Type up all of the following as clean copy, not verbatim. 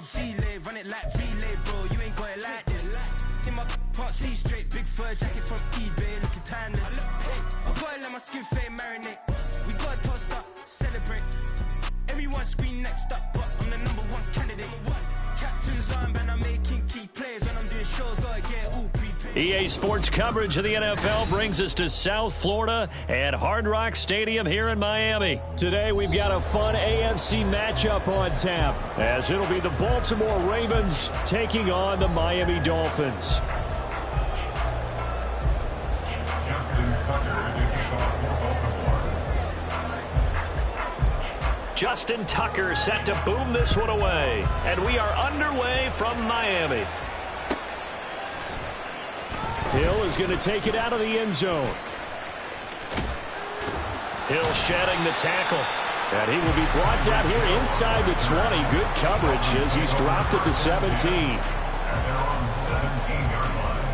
no delay, run it like relay, bro. You ain't got it like this. In my can't see straight, big fur jacket from eBay, looking timeless. I gotta let my skin fade marinate. We gotta toast up, celebrate. Everyone scream next up, but I'm the #1 candidate. Captain's armband, I'm making key plays when I'm doing shows. Gotta get all prepaid. EA Sports coverage of the NFL brings us to South Florida at Hard Rock Stadium here in Miami. Today we've got a fun AFC matchup on tap, as it'll be the Baltimore Ravens taking on the Miami Dolphins. Justin Tucker set to boom this one away. And we are underway from Miami. Hill is going to take it out of the end zone. Hill shedding the tackle. And he will be brought down here inside the 20. Good coverage as he's dropped at the 17. And they're on the 17-yard line.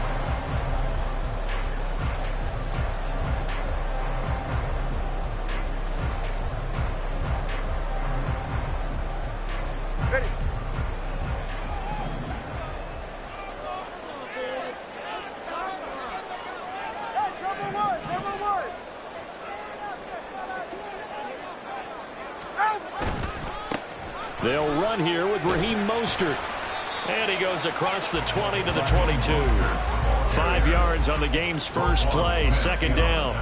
Ready. They'll run here with Raheem Mostert. And he goes across the 20 to the 22. 5 yards on the game's first play, second down.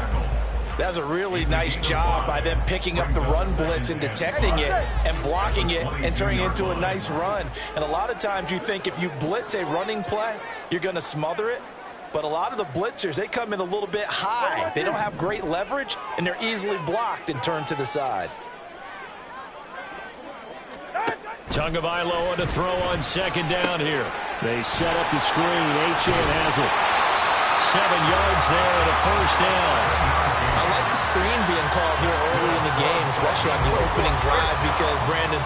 That's a really nice job by them picking up the run blitz and detecting it and blocking it and turning it into a nice run. And a lot of times you think if you blitz a running play, you're going to smother it. But a lot of the blitzers, they come in a little bit high. They don't have great leverage, and they're easily blocked and turned to the side. Tagovailoa to throw on second down here. They set up the screen. Achane has it. 7 yards there and a first down. I like the screen being called here early in the game, especially on the opening drive, because, Brandon,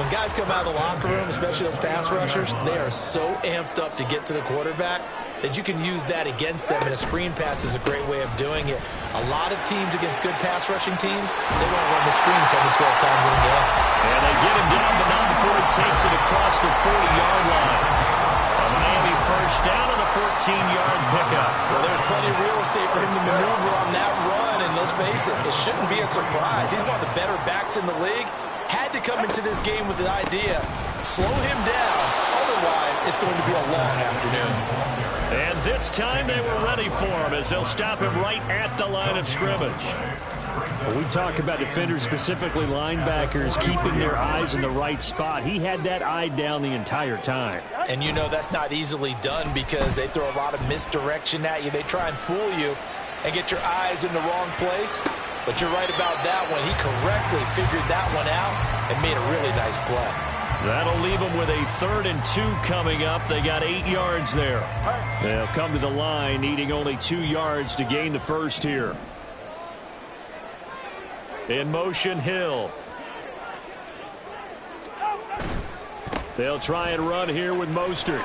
when guys come out of the locker room, especially those pass rushers, they are so amped up to get to the quarterback that you can use that against them, and a screen pass is a great way of doing it. A lot of teams against good pass rushing teams, they want to run the screen 10 to 12 times in a game. And they get him down, but not before he takes it across the 40-yard line. A Miami first down and a 14-yard pickup. Well, there's plenty of real estate for him to maneuver on that run, and let's face it, it shouldn't be a surprise. He's one of the better backs in the league. Had to come into this game with the idea, slow him down, otherwise it's going to be a long afternoon. And this time they were ready for him as they'll stop him right at the line of scrimmage. When we talk about defenders, specifically linebackers, keeping their eyes in the right spot, he had that eye down the entire time. And you know that's not easily done because they throw a lot of misdirection at you. They try and fool you and get your eyes in the wrong place. But you're right about that one. He correctly figured that one out and made a really nice play. That'll leave them with a 3rd and 2 coming up. They got 8 yards there. They'll come to the line, needing only 2 yards to gain the first here. In motion, Hill. They'll try and run here with Mostert.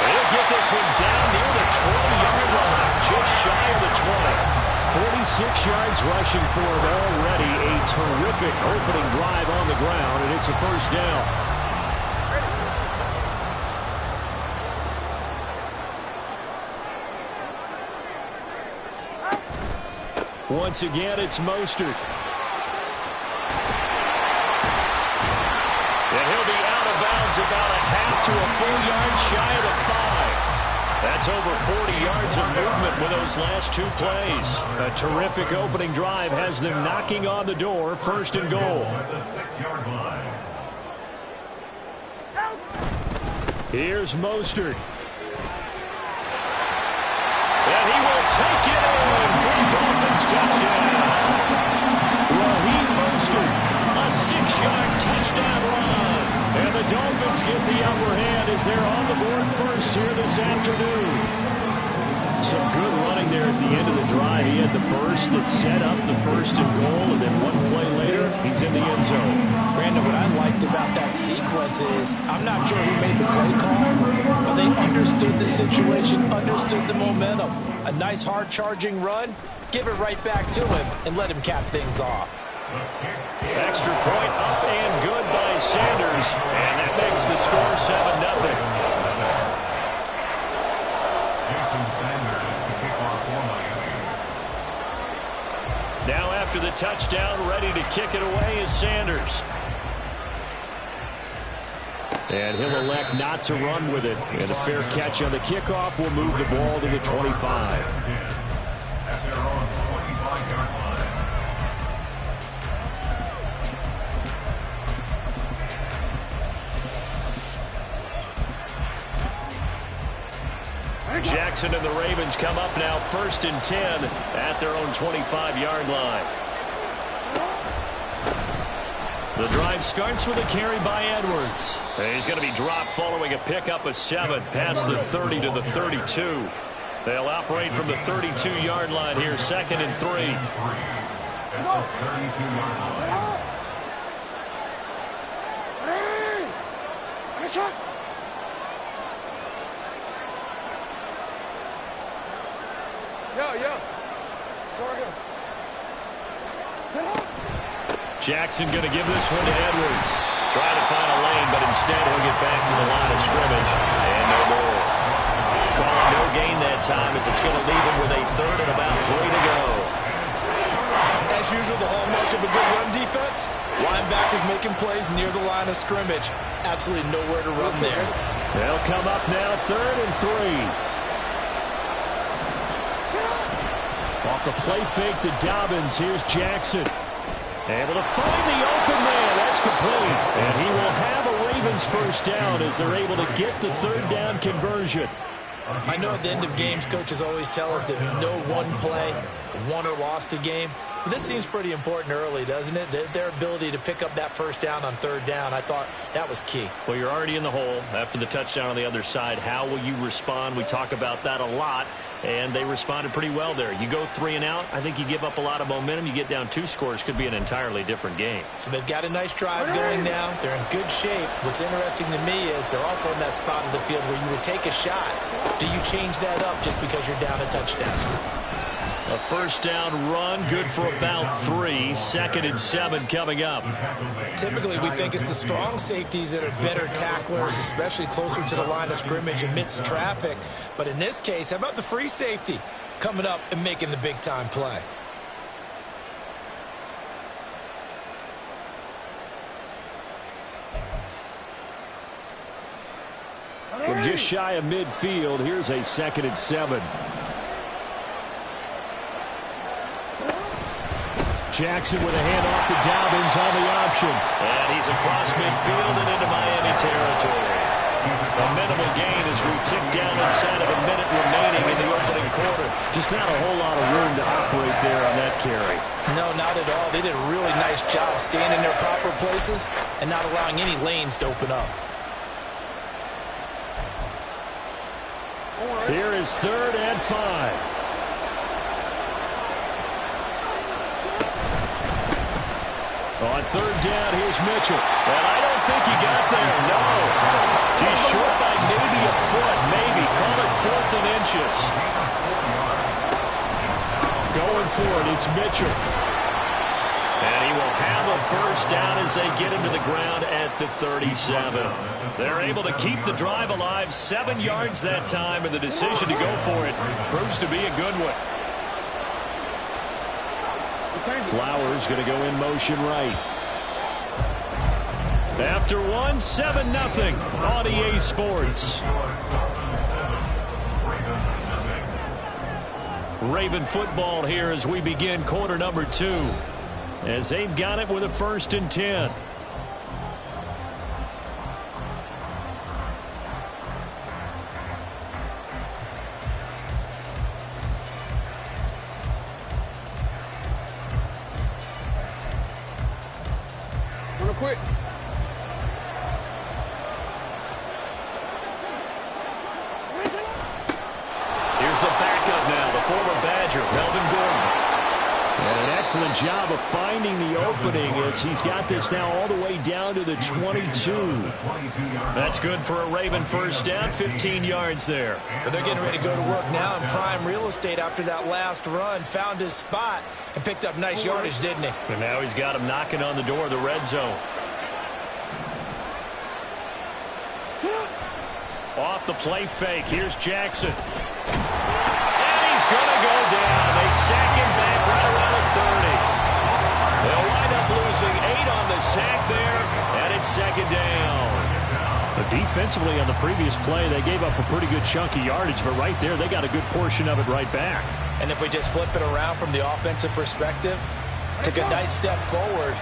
They'll get this one down near the 20-yard line, just shy of the 20. 46 yards rushing for him already. A terrific opening drive on the ground, and it's a first down. Once again, it's Mostert. And he'll be out of bounds about a half to a full yard shy of the 5. That's over 40 yards of movement with those last 2 plays. A terrific opening drive has them knocking on the door, 1st and goal. Here's Mostert. And he will take it in for Dolphins touchdown. Raheem Mostert, a 6-yard touchdown run. And the Dolphins get the upper hand as they're on the board first here this afternoon. Some good running there at the end of the drive. He had the burst that set up the 1st and goal, and then 1 play later, he's in the end zone. Brandon, what I liked about that sequence is, I'm not sure who made the play call, but they understood the situation, understood the momentum. A nice hard charging run, give it right back to him, and let him cap things off. Extra point And that makes the score 7-0. Jason Sanders, the kickoff for Miami. Now after the touchdown, ready to kick it away is Sanders. And he'll elect not to run with it. And a fair catch on the kickoff will move the ball to the 25. At their own 25-yard line. Jackson and the Ravens come up now 1st and 10 at their own 25-yard line. The drive starts with a carry by Edwards. He's going to be dropped following a pickup of 7 past the 30 to the 32. They'll operate from the 32-yard line here, 2nd and 3. At the 32-yard line. Jackson going to give this one to Edwards. Trying to find a lane, but instead he'll get back to the line of scrimmage. And no more. Calling no gain that time as it's going to leave him with a 3rd and about 3 to go. As usual, the hallmark of a good run defense, linebackers making plays near the line of scrimmage. Absolutely nowhere to run there. They'll come up now 3rd and 3. Off the play fake to Dobbins. Here's Jackson. Able to find the open man. That's complete. And he will have a Ravens first down as they're able to get the 3rd down conversion. I know at the end of games, coaches always tell us that no one play won or lost a game. But this seems pretty important early, doesn't it? Their ability to pick up that first down on 3rd down, I thought that was key. Well, you're already in the hole after the touchdown on the other side. How will you respond? We talk about that a lot, and they responded pretty well there. You go 3 and out, I think you give up a lot of momentum. You get down 2 scores, could be an entirely different game. So they've got a nice drive going now. They're in good shape. What's interesting to me is they're also in that spot of the field where you would take a shot. Do you change that up just because you're down a touchdown? A first down run, good for about 3. 2nd and 7 coming up. Typically, we think it's the strong safeties that are better tacklers, especially closer to the line of scrimmage amidst traffic. But in this case, how about the free safety coming up and making the big-time play? From just shy of midfield, here's a 2nd and 7. Jackson with a handoff to Dobbins on the option. And he's across midfield and into Miami territory. A minimal gain as we tick down inside of a minute remaining in the opening quarter. Just not a whole lot of room to operate there on that carry. No, not at all. They did a really nice job staying in their proper places and not allowing any lanes to open up. Here is 3rd and 5. On 3rd down, here's Mitchell. And I don't think he got there, no. He's short by maybe a foot, maybe. Call it 4th and inches. Going for it, it's Mitchell. And he will have a first down as they get him to the ground at the 37. They're able to keep the drive alive, 7 yards that time, and the decision to go for it proves to be a good one. Flowers going to go in motion right. After 1, 7-0 on EA Sports. Raven football here as we begin quarter number 2. As they've got it with a 1st and 10. Quick. Here's the backup now, the former Badger, Melvin Gordon. And an excellent job of finding the opening as he's got this now all the way down to the 22. That's good for a Raven first down, 15 yards there. But they're getting ready to go to work now in prime real estate after that last run. Found his spot and picked up nice yardage, didn't he? And now he's got him knocking on the door of the red zone. Off the play fake. Here's Jackson. And he's going to go down. They sack him back right around the 30. They'll wind up losing 8 on the sack there, and it's second down. But defensively on the previous play, they gave up a pretty good chunk of yardage, but right there they got a good portion of it right back. And if we just flip it around from the offensive perspective, took a nice step forward,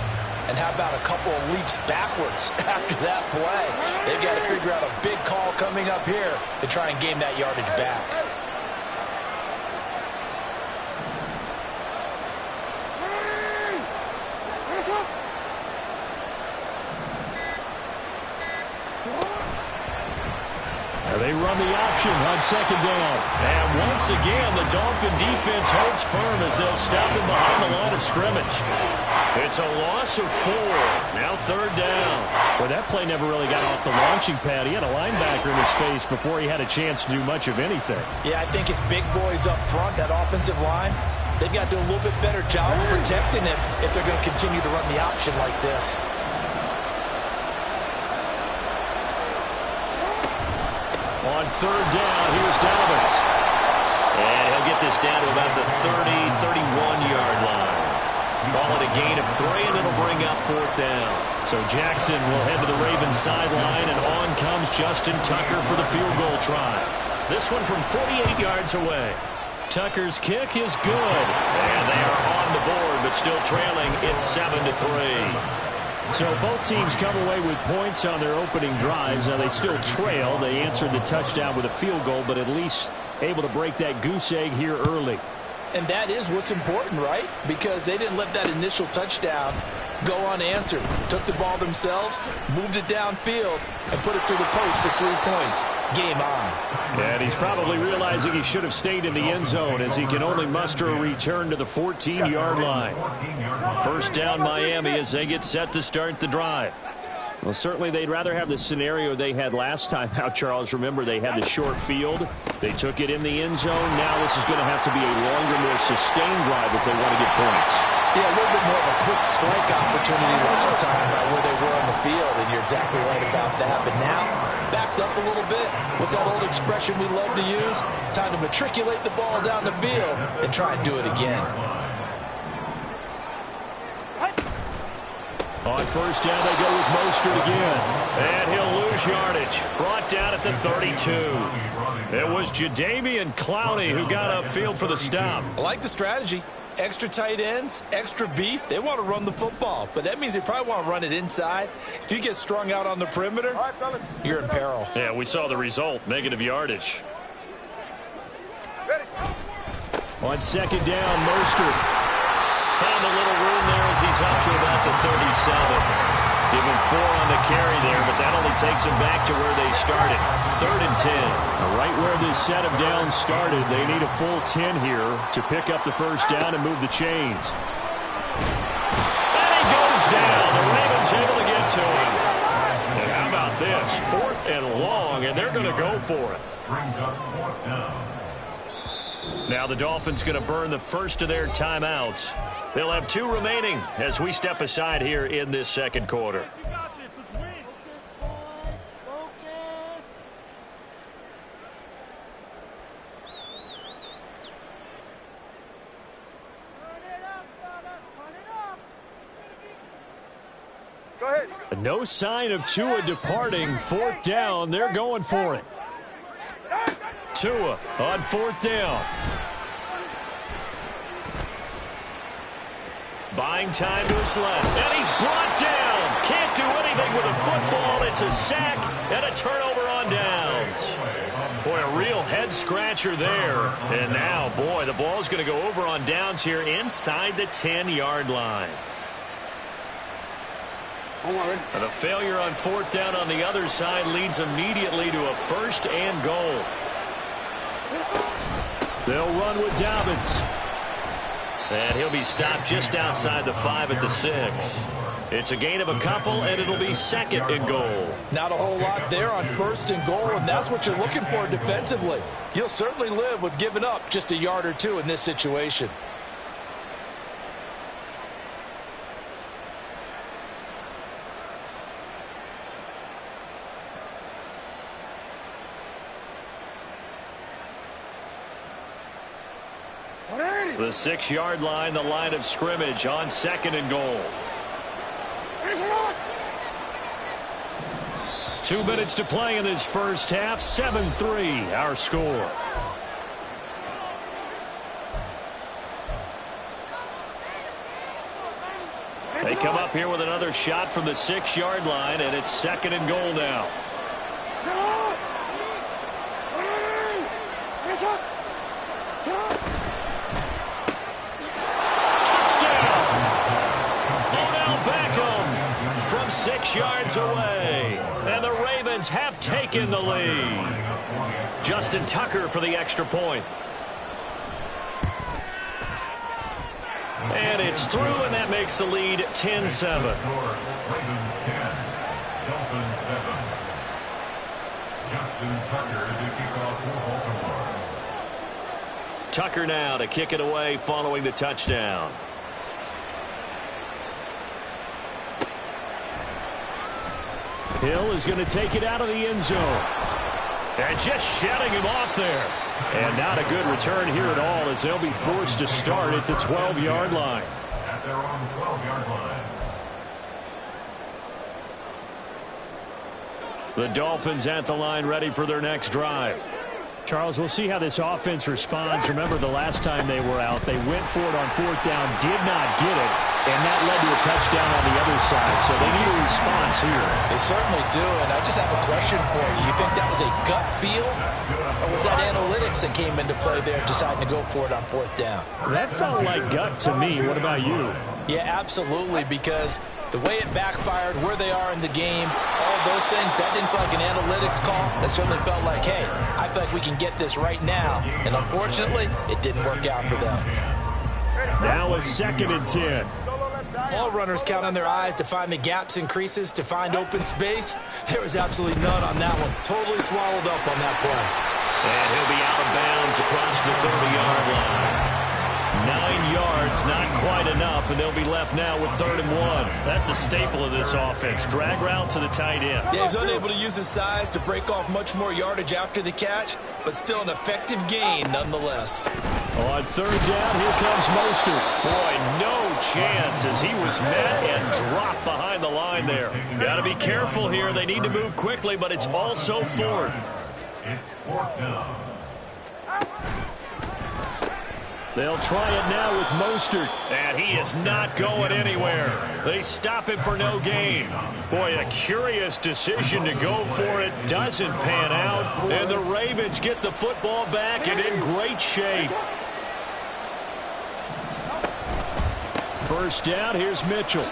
and how about a couple of leaps backwards after that play? They've got to figure out a big call coming up here to try and gain that yardage back. They run the option on second down. And once again, the Dolphin defense holds firm as they'll stop him behind the line of scrimmage. It's a loss of 4. Now third down. Well, that play never really got off the launching pad. He had a linebacker in his face before he had a chance to do much of anything. Yeah, I think it's big boys up front, that offensive line. They've got to do a little bit better job of protecting him if they're going to continue to run the option like this. On third down, here's Dobbins. And he'll get this down to about the 30, 31-yard line. Call it a gain of 3, and it'll bring up fourth down. So Jackson will head to the Ravens sideline, and on comes Justin Tucker for the field goal try. This one from 48 yards away. Tucker's kick is good. And they are on the board, but still trailing. It's 7-3. So both teams come away with points on their opening drives. Now they still trail. They answered the touchdown with a field goal, but at least able to break that goose egg here early. And that is what's important, right? Because they didn't let that initial touchdown go unanswered. Took the ball themselves, moved it downfield, and put it through the post for 3 points. Game on. And he's probably realizing he should have stayed in the end zone as he can only muster a return to the 14-yard line. First down Miami as they get set to start the drive. Well, certainly they'd rather have the scenario they had last time out, Charles. Remember, they had the short field. They took it in the end zone. Now this is going to have to be a longer, more sustained drive if they want to get points. Yeah, a little bit more of a quick strike opportunity last time by where they were on the field, and you're exactly right about that. But now, backed up a little bit. What's that old expression we love to use? Time to matriculate the ball down the field and try and do it again. On first down, they go with Mostert again. And he'll lose yardage. Brought down at the 32. It was Jadeveon Clowney who got upfield for the stop. I like the strategy. Extra tight ends, extra beef. They want to run the football, but that means they probably want to run it inside. If you get strung out on the perimeter, you're in peril. Yeah, we saw the result, negative yardage. On second down, Mostert found a little room there as he's up to about the 37. Give him 4 on the carry there, but that only takes him back to where they started. 3rd and 10. Right where this set of downs started, they need a full 10 here to pick up the first down and move the chains. And he goes down. The Ravens able to get to him. And how about this? 4th and long, and they're going to go for it. Now the Dolphins going to burn the first of their timeouts. They'll have 2 remaining as we step aside here in this second quarter. Go ahead. No sign of Tua departing. 4th down. They're going for it. Tua on 4th down. Buying time to his left. And he's brought down. Can't do anything with a football. It's a sack and a turnover on downs. Boy, a real head-scratcher there. And now, boy, the ball's going to go over on downs here inside the 10-yard line. And the failure on 4th down on the other side leads immediately to a 1st and goal. They'll run with Dobbins. And he'll be stopped just outside the 5 at the 6. It's a gain of a couple, and it'll be 2nd and goal. Not a whole lot there on 1st and goal, and that's what you're looking for defensively. You'll certainly live with giving up just a yard or 2 in this situation. The 6-yard line, the line of scrimmage on 2nd and goal. 2 minutes to play in this first half. 7-3 our score. They come up here with another shot from the 6-yard line, and it's 2nd and goal now. Touchdown! Odell Beckham from 6 yards away. And the Ravens have taken the lead. Justin Tucker for the extra point. And it's through, and that makes the lead 10-7. Ravens 10, Dolphins 7. Justin Tucker to kick off for Baltimore. Tucker now to kick it away following the touchdown. Hill is going to take it out of the end zone. And just shutting him off there. And not a good return here at all, as they'll be forced to start at the 12-yard line. At their own 12-yard line. The Dolphins at the line, ready for their next drive. Charles, we'll see how this offense responds. Remember the last time they were out, they went for it on 4th down, did not get it, and that led to a touchdown on the other side. So they need a response here. They certainly do, and I just have a question for you. You think that was a gut feel, or was that analytics that came into play there, deciding to go for it on 4th down? That felt like gut to me. What about you? Yeah, absolutely, because the way it backfired, where they are in the game, all of those things, that didn't feel like an analytics call. That certainly felt like, hey, I feel like we can get this right now. And unfortunately, it didn't work out for them. Now a 2nd and 10. All runners count on their eyes to find the gaps and creases, to find open space. There was absolutely none on that one. Totally swallowed up on that play. And he'll be out of bounds across the 30-yard line. 9 yards, not quite enough, and they'll be left now with 3rd and 1. That's a staple of this offense. Drag route to the tight end. Yeah, he's unable to use his size to break off much more yardage after the catch, but still an effective gain nonetheless. On 3rd down, here comes Mostert. Boy, no chance as he was met and dropped behind the line there. Got to be careful here. They need to move quickly, but it's also 4th. It's 4th down. They'll try it now with Mostert, and he is not going anywhere. They stop him for no gain. Boy, a curious decision to go for it. Doesn't pan out, and the Ravens get the football back and in great shape. 1st down, here's Mitchell.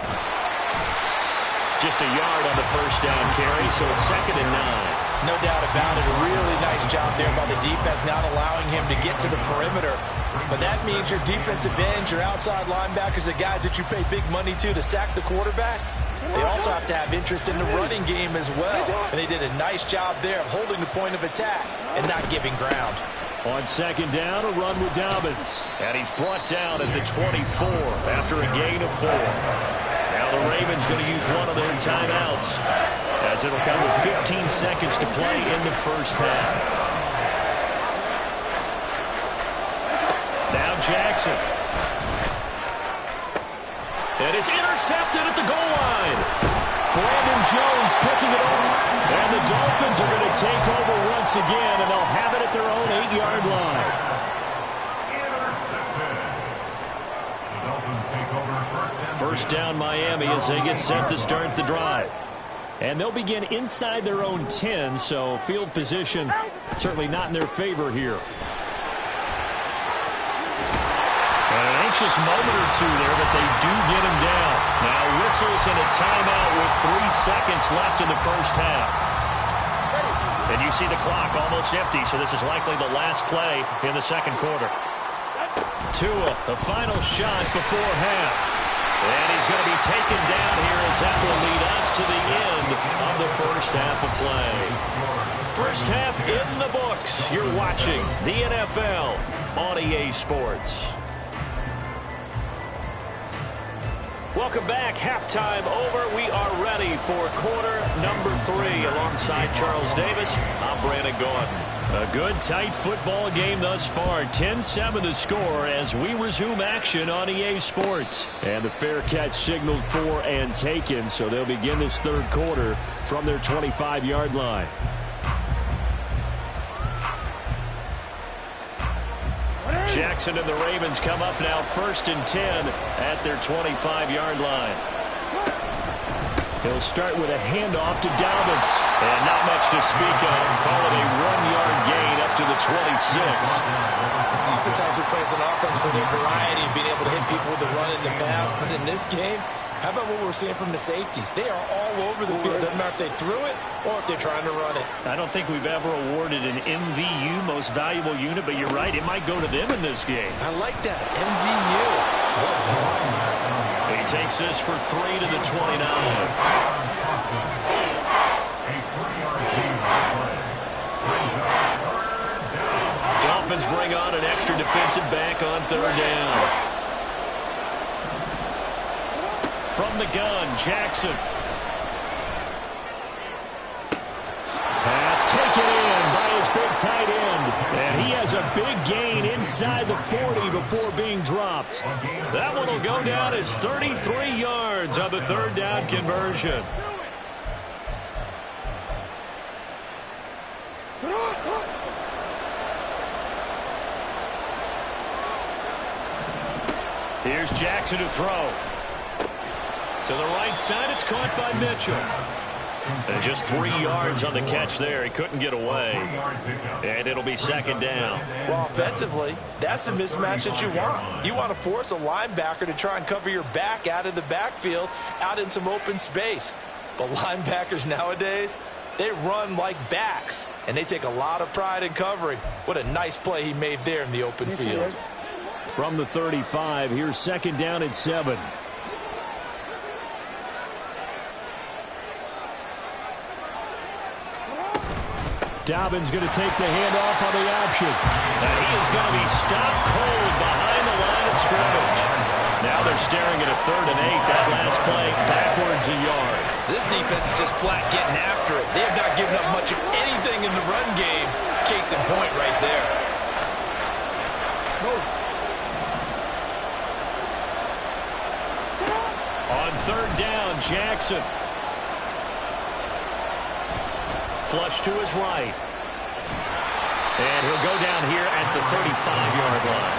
Just a yard on the 1st down carry, so it's 2nd and 9. No doubt about it. A really nice job there by the defense, not allowing him to get to the perimeter. But that means your defensive ends, your outside linebackers, the guys that you pay big money to sack the quarterback, they also have to have interest in the running game as well. And they did a nice job there of holding the point of attack and not giving ground. On 2nd down, a run with Dobbins. And he's brought down at the 24 after a gain of 4. Now the Ravens going to use one of their timeouts, as it'll come with 15 seconds to play in the first half. Now Jackson. And it's intercepted at the goal line. Brandon Jones picking it up. And the Dolphins are going to take over once again, and they'll have it at their own 8-yard line. The Dolphins take over 1st down Miami as they get set to start the drive. And they'll begin inside their own 10, so field position certainly not in their favor here. An anxious moment or two there, but they do get him down. Now whistles and a timeout with 3 seconds left in the first half. And you see the clock almost empty, so this is likely the last play in the 2nd quarter. Tua, the final shot before half. And he's going to be taken down here as that will lead us to the end of the first half of play. First half in the books. You're watching the NFL on EA Sports. Welcome back. Halftime over. We are ready for quarter number 3. Alongside Charles Davis, I'm Brandon Gaudin. A good, tight football game thus far. 10-7 the score as we resume action on EA Sports. And the fair catch signaled for and taken, so they'll begin this third quarter from their 25-yard line. Jackson and the Ravens come up now 1st and 10 at their 25-yard line. He'll start with a handoff to Dobbins. And not much to speak of. Call it a 1-yard gain up to the 26. Oftentimes we praise an offense for their variety of being able to hit people with the run in the pass. But in this game, how about what we're seeing from the safeties? They are all over the field. Doesn't matter if they threw it or if they're trying to run it. I don't think we've ever awarded an MVU, most valuable unit, but you're right, it might go to them in this game. I like that. MVU. Well done. He takes this for 3 to the 29. Dolphins bring on an extra defensive back on 3rd down. From the gun, Jackson. Pass taken in by his big tight end. And he has a big gain inside the 40 before being dropped. That one will go down as 33 yards on the 3rd down conversion. Here's Jackson to throw. To the right side, it's caught by Mitchell. And just 3 yards on the catch there. He couldn't get away. And it'll be 2nd down. Well, offensively, that's the mismatch that you want. You want to force a linebacker to try and cover your back out of the backfield, out in some open space. But linebackers nowadays, they run like backs, and they take a lot of pride in covering. What a nice play he made there in the open field. From the 35, here's 2nd down and 7. Dobbins going to take the handoff on the option. And he is going to be stopped cold behind the line of scrimmage. Now they're staring at a 3rd and 8. That last play backwards a yard. This defense is just flat getting after it. They have not given up much of anything in the run game. Case in point right there. On 3rd down, Jackson. Flush to his right. And he'll go down here at the 35-yard line.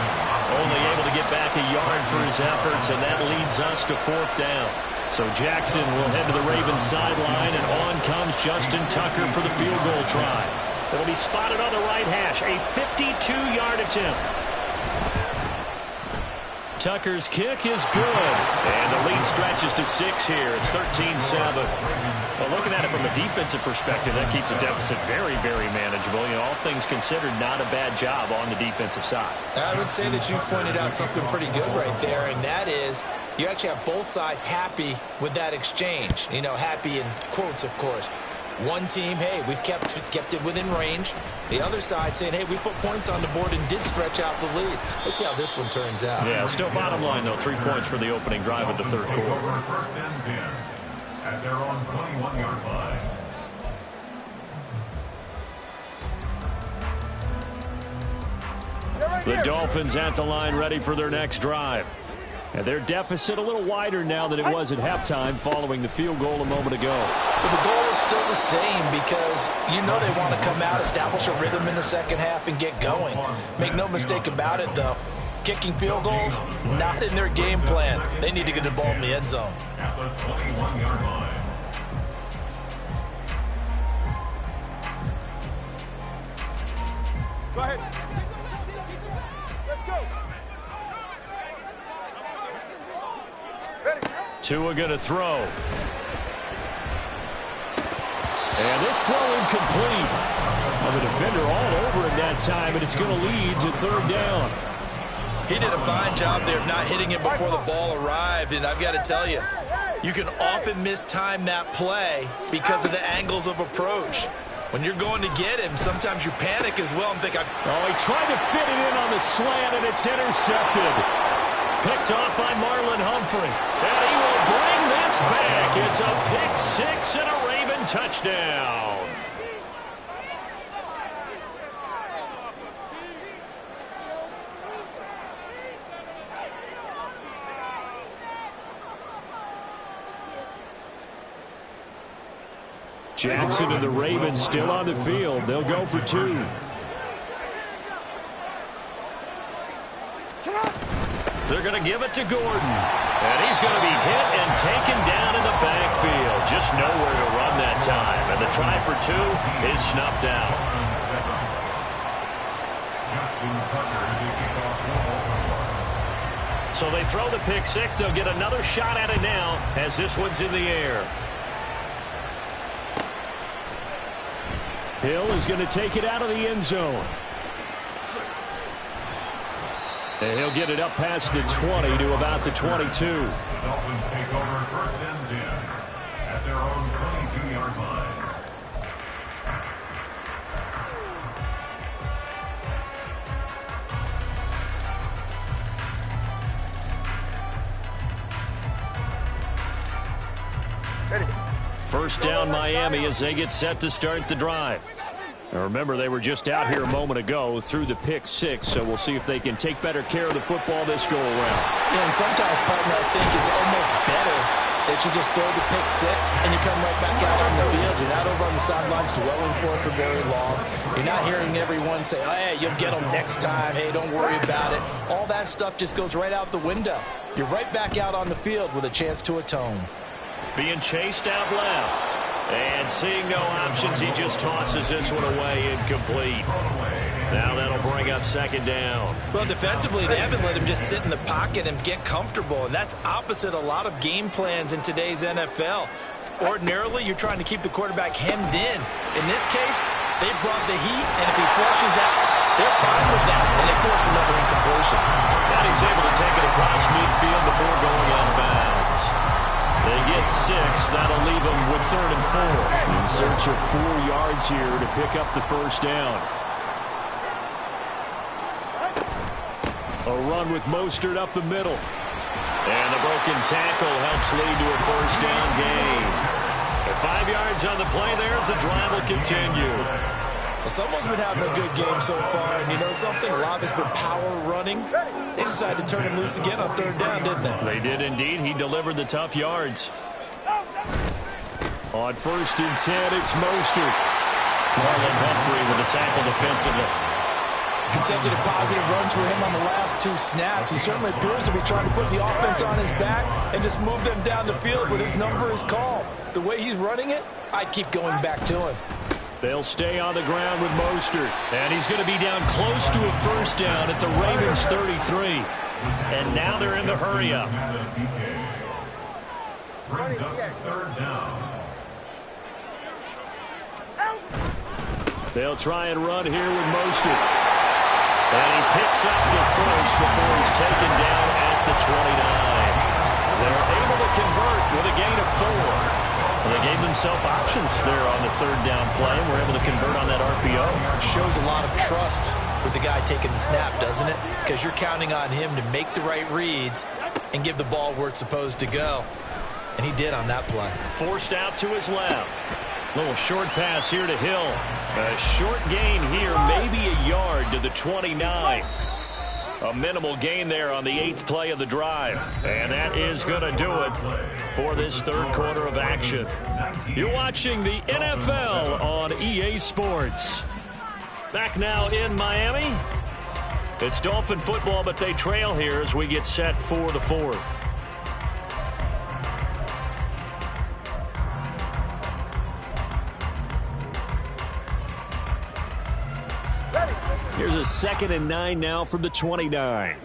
Only able to get back a yard for his efforts, and that leads us to 4th down. So Jackson will head to the Ravens sideline, and on comes Justin Tucker for the field goal try. It'll be spotted on the right hash, a 52-yard attempt. Tucker's kick is good. And the lead stretches to 6 here. It's 13-7. Well, looking at it from a defensive perspective, that keeps the deficit very, very manageable. You know, all things considered, not a bad job on the defensive side. I would say that you pointed out something pretty good right there, and that is you actually have both sides happy with that exchange. You know, happy in quotes, of course. One team, hey, we've kept it within range. The other side saying, hey, we put points on the board and did stretch out the lead. Let's see how this one turns out. Yeah, still bottom line, though. 3 points for the opening drive of the 3rd quarter. At their own 21-yard line. The Dolphins at the line ready for their next drive. And their deficit a little wider now than it was at halftime following the field goal a moment ago. But the goal is still the same because you know they want to come out, establish a rhythm in the second half, and get going. Make no mistake about it, though. Kicking field goals, not in their game plan. They need to get the ball in the end zone. At the 21-yard line. Go ahead. Let's go. Tua going to throw. And this throw incomplete. Well, the defender all over it that time, and it's going to lead to 3rd down. He did a fine job there of not hitting it before the ball arrived, and I've got to tell you, you can often mistime that play because of the angles of approach. When you're going to get him, sometimes you panic as well and think, oh, he tried to fit it in on the slant, and it's intercepted. picked off by Marlon Humphrey. And he will bring this back. It's a pick six and a Raven touchdown. Jackson and the Ravens still on the field. They'll go for two. They're going to give it to Gordon. And he's going to be hit and taken down in the backfield. Just nowhere to run that time. And the try for two is snuffed out. So they throw the pick six. They'll get another shot at it now as this one's in the air. Hill is going to take it out of the end zone. And he'll get it up past the 20 to about the 22. The Dolphins take over first and 10 at their own 22-yard line. First down Miami as they get set to start the drive. Now remember, they were just out here a moment ago through the pick six, so we'll see if they can take better care of the football this go around. Yeah, and sometimes, partner, I think it's almost better that you just throw the pick six and you come right back out on the field. You're not over on the sidelines dwelling for it for very long. You're not hearing everyone say, oh, hey, you'll get them next time. Hey, don't worry about it. All that stuff just goes right out the window. You're right back out on the field with a chance to atone. Being chased out left. And seeing no options, he just tosses this one away incomplete. Now that'll bring up second down. Well, defensively, they haven't let him just sit in the pocket and get comfortable, and that's opposite a lot of game plans in today's NFL. Ordinarily, you're trying to keep the quarterback hemmed in. In this case, they brought the heat, and if he flushes out, they're fine with that, and they force another incompletion. And he's able to take it across midfield before going out of bounds. They get six. That'll leave them with 3rd and 4. In search of 4 yards here to pick up the first down. A run with Mostert up the middle. And the broken tackle helps lead to a first down gain. At 5 yards on the play there as the drive will continue. Well, someone's been having a good game so far, and you know something? A lot of it's been power running. They decided to turn him loose again on 3rd down, didn't they? They did indeed. He delivered the tough yards. On 1st and 10, it's Mostert. Marlon Humphrey with the tackle defensively. Consecutive positive runs for him on the last 2 snaps. He certainly appears to be trying to put the offense on his back and just move them down the field when his number is called. The way he's running it, I'd keep going back to him. They'll stay on the ground with Mostert. And he's going to be down close to a first down at the Ravens 33. And now they're in the hurry-up. Brings up 3rd down. They'll try and run here with Mostert. And he picks up the first before he's taken down at the 29. They're able to convert with a gain of 4. Well, they gave themselves options there on the 3rd down play and were able to convert on that RPO. Shows a lot of trust with the guy taking the snap, doesn't it? Because you're counting on him to make the right reads and give the ball where it's supposed to go. And he did on that play. Forced out to his left. Little short pass here to Hill. A short gain here, maybe a yard to the 29. A minimal gain there on the 8th play of the drive. And that is going to do it for this 3rd quarter of action. You're watching the NFL on EA Sports. Back now in Miami. It's Dolphin football, but they trail here as we get set for the 4th. Here's a 2nd and 9 now from the 29.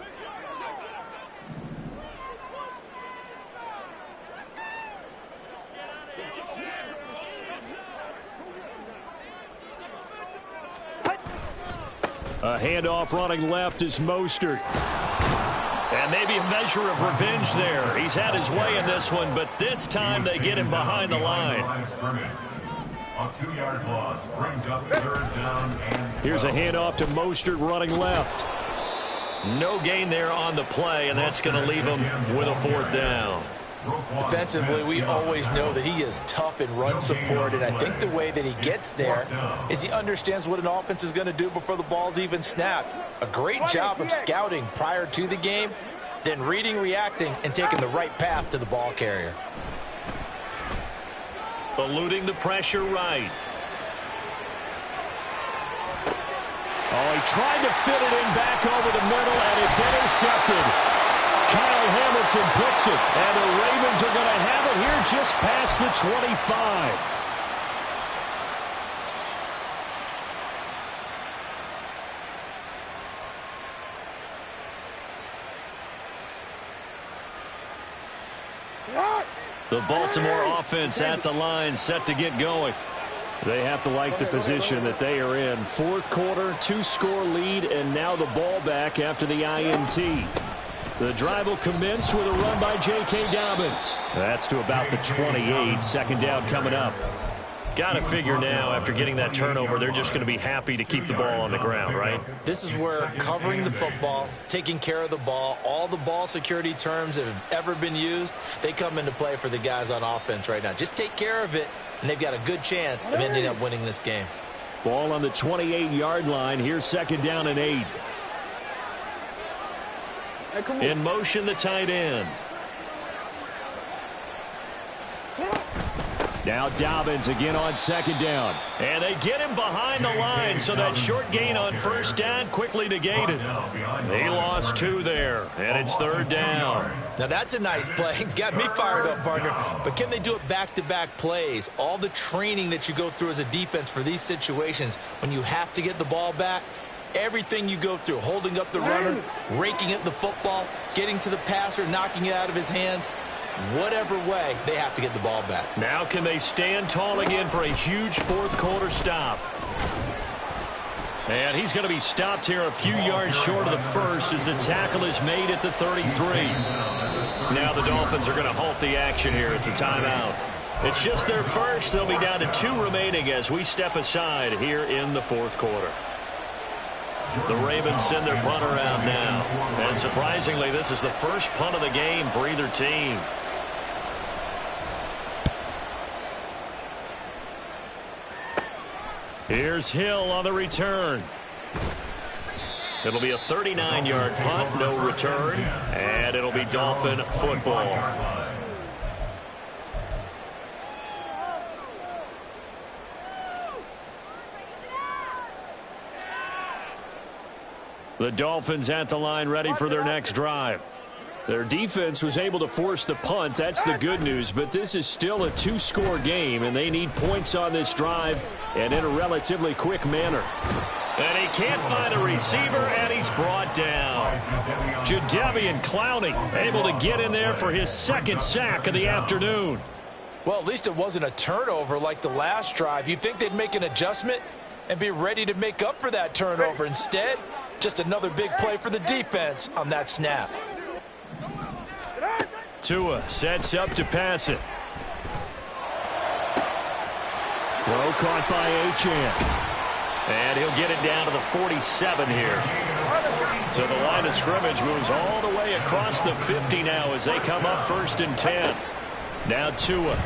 A handoff running left is Mostert. And maybe a measure of revenge there. He's had his way in this one, but this time they get him behind the line. A 2-yard loss brings up 3rd down and 12. Here's a handoff to Mostert running left. No gain there on the play, and that's going to leave him with a 4th down. Defensively, we always know that he is tough in run support, and I think the way that he gets there is he understands what an offense is going to do before the ball's even snapped. A great job of scouting prior to the game, then reading, reacting, and taking the right path to the ball carrier. Eluding the pressure right. Oh, he tried to fit it in back over the middle, and it's intercepted. Kyle Hamilton picks it, and the Ravens are going to have it here just past the 25. The Baltimore offense at the line, set to get going. They have to like the position that they are in. 4th quarter, 2-score lead, and now the ball back after the INT. The drive will commence with a run by J.K. Dobbins. That's to about the 28. 2nd down coming up. Got to figure now, after getting that turnover, they're just going to be happy to keep the ball on the ground, right? This is where covering the football, taking care of the ball, all the ball security terms that have ever been used, they come into play for the guys on offense right now. Just take care of it, and they've got a good chance of ending up winning this game. Ball on the 28-yard line. Here's 2nd down and 8. In motion, the tight end. Now Dobbins again on 2nd down. And they get him behind the line, so that short gain on 1st down quickly negated. He lost 2 there, and it's 3rd down. Now that's a nice play. Got me fired up, partner. But can they do it back-to-back plays? All the training that you go through as a defense for these situations, when you have to get the ball back, everything you go through, holding up the runner, raking at the football, getting to the passer, knocking it out of his hands, whatever way, they have to get the ball back. Now can they stand tall again for a huge 4th quarter stop? And he's going to be stopped here a few yards short of the first as the tackle is made at the 33. Now the Dolphins are going to halt the action here. It's a timeout. It's just their first. They'll be down to 2 remaining as we step aside here in the 4th quarter. The Ravens send their punt around now. And surprisingly, this is the first punt of the game for either team. Here's Hill on the return. It'll be a 39-yard punt, no return, and it'll be Dolphin football. The Dolphins at the line, ready for their next drive. Their defense was able to force the punt. That's the good news. But this is still a 2-score game, and they need points on this drive and in a relatively quick manner. And he can't find a receiver, and he's brought down. Jadeveon Clowney able to get in there for his 2nd sack of the afternoon. Well, at least it wasn't a turnover like the last drive. You'd think they'd make an adjustment and be ready to make up for that turnover. Instead, just another big play for the defense on that snap. Tua sets up to pass it. Throw caught by Achane. And he'll get it down to the 47 here. So the line of scrimmage moves all the way across the 50 now as they come up 1st and 10. Now Tua.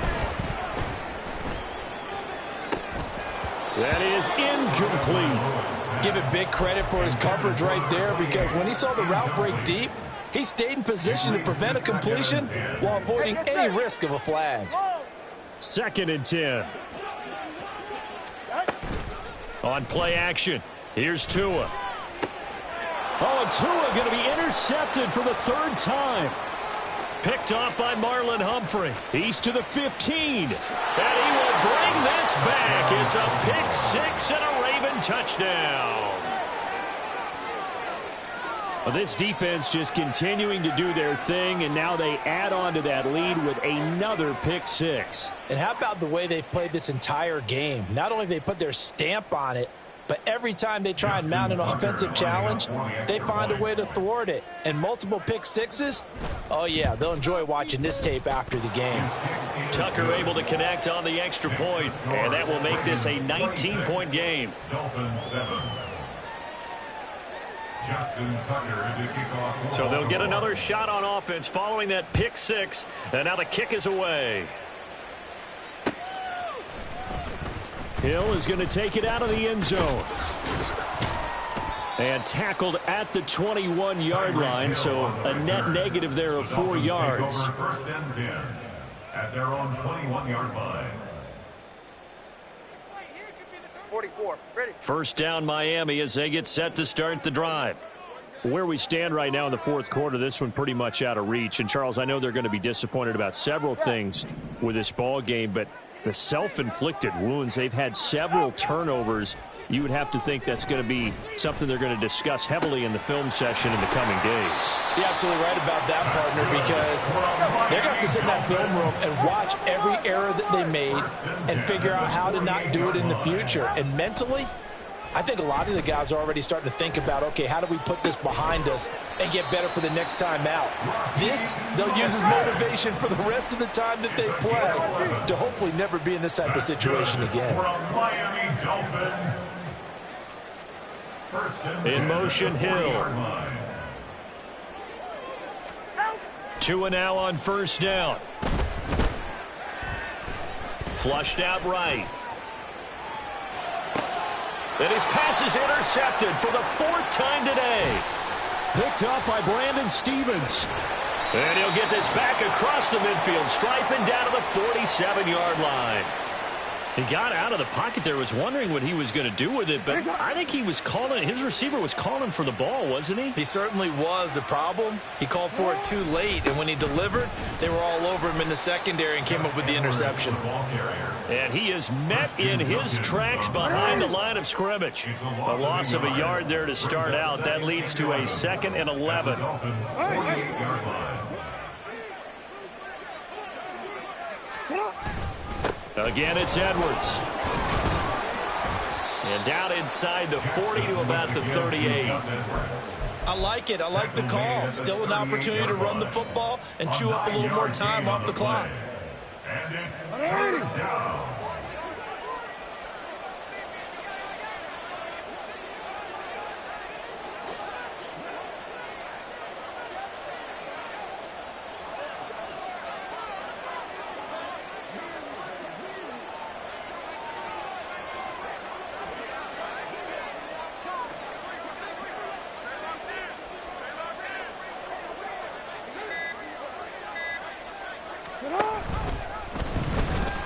That is incomplete. Give it big credit for his coverage right there, because when he saw the route break deep, he stayed in position to prevent a completion while avoiding any risk of a flag. 2nd and 10. On play action, here's Tua. Oh, Tua going to be intercepted for the 3rd time. Picked off by Marlon Humphrey. He's to the 15. And he will bring this back. It's a pick 6 and a Raven touchdown. Well, this defense just continuing to do their thing, and now they add on to that lead with another pick 6. And how about the way they've played this entire game? Not only have they put their stamp on it, but every time they try and mount an offensive challenge, they find a way to thwart it. And multiple pick 6s, oh yeah, they'll enjoy watching this tape after the game. Tucker able to connect on the extra point, and that will make this a 19-point game. Justin Tucker to kick off. So they'll get another shot on offense following that pick six. And now the kick is away. Hill is going to take it out of the end zone. And tackled at the 21-yard line, so a net negative there of 4 yards. First and 10 at their own 21-yard line. 44. Ready. First down Miami as they get set to start the drive. Where we stand right now in the fourth quarter, this one pretty much out of reach. And, Charles, I know they're going to be disappointed about several things with this ball game, but the self-inflicted wounds, they've had several turnovers. You would have to think that's going to be something they're going to discuss heavily in the film session in the coming days. You're absolutely right about that, partner, because they're going to have to sit in that film room and watch every error that they made and figure out how to not do it in the future. And mentally, I think a lot of the guys are already starting to think about, okay, how do we put this behind us and get better for the next time out? This, they'll use as motivation for the rest of the time that they play to hopefully never be in this type of situation again. From Miami Dolphins. In motion, Hill. 2 and now on first down. Flushed out right. And his pass is intercepted for the 4th time today. Picked up by Brandon Stephens. And he'll get this back across the midfield, striping down to the 47-yard line. He got out of the pocket there, was wondering what he was going to do with it, but I think he was calling, his receiver was calling for the ball, wasn't he? He certainly was. The problem, he called for it too late, and when he delivered, they were all over him in the secondary and came up with the interception. And he is met in his tracks behind the line of scrimmage. A loss of a yard there to start out. That leads to a 2nd and 11. Again, it's Edwards. And down inside the 40 to about the 38. I like it. I like the call. Still an opportunity to run the football and chew up a little more time off the clock. And it's third down.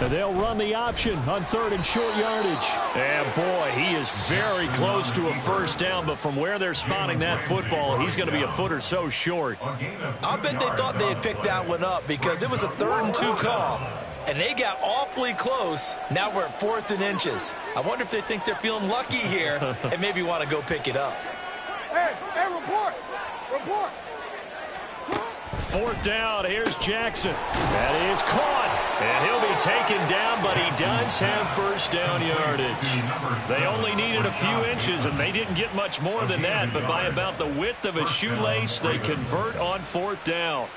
And they'll run the option on 3rd and short yardage. And boy, he is very close to a first down, but from where they're spotting that football, he's going to be a foot or so short. I bet they thought they had picked that one up because it was a 3rd and 2 call, and they got awfully close. Now we're at 4th and inches. I wonder if they think they're feeling lucky here and maybe want to go pick it up. Hey, report. 4th down, here's Jackson. That is caught, and he'll be taken down, but he does have first down yardage. They only needed a few inches, and they didn't get much more than that, but by about the width of a shoelace, they convert on 4th down.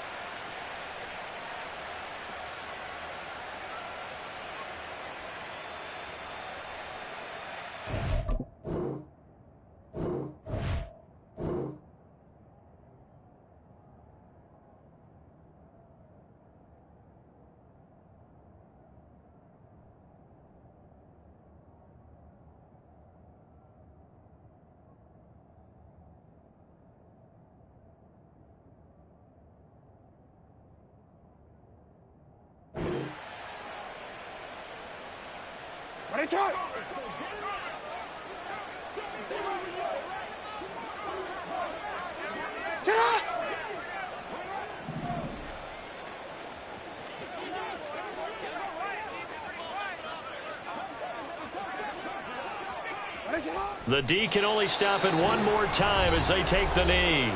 The D can only stop it one more time as they take the knee.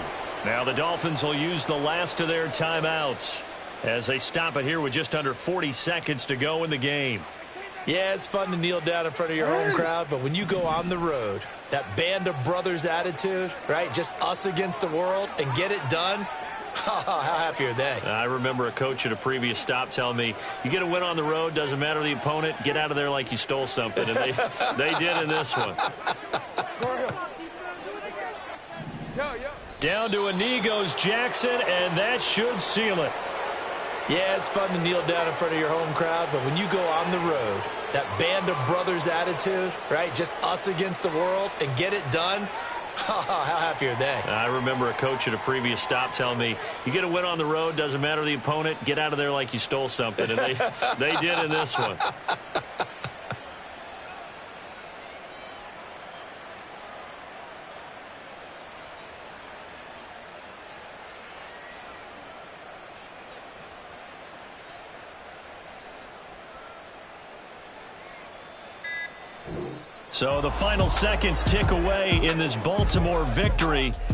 Now the Dolphins will use the last of their timeouts as they stop it here with just under 40 seconds to go in the game. Yeah, it's fun to kneel down in front of your home crowd, but when you go on the road, that band of brothers attitude, right, just us against the world and get it done, how happy are they? I remember a coach at a previous stop telling me, you get a win on the road, doesn't matter the opponent, get out of there like you stole something. And they did in this one. Down to a knee goes Jackson, and that should seal it. Yeah, it's fun to kneel down in front of your home crowd, but when you go on the road, that band of brothers attitude, right? Just us against the world and get it done. How happy are they? I remember a coach at a previous stop telling me, you get a win on the road, doesn't matter the opponent, get out of there like you stole something. And they did in this one. So the final seconds tick away in this Baltimore victory.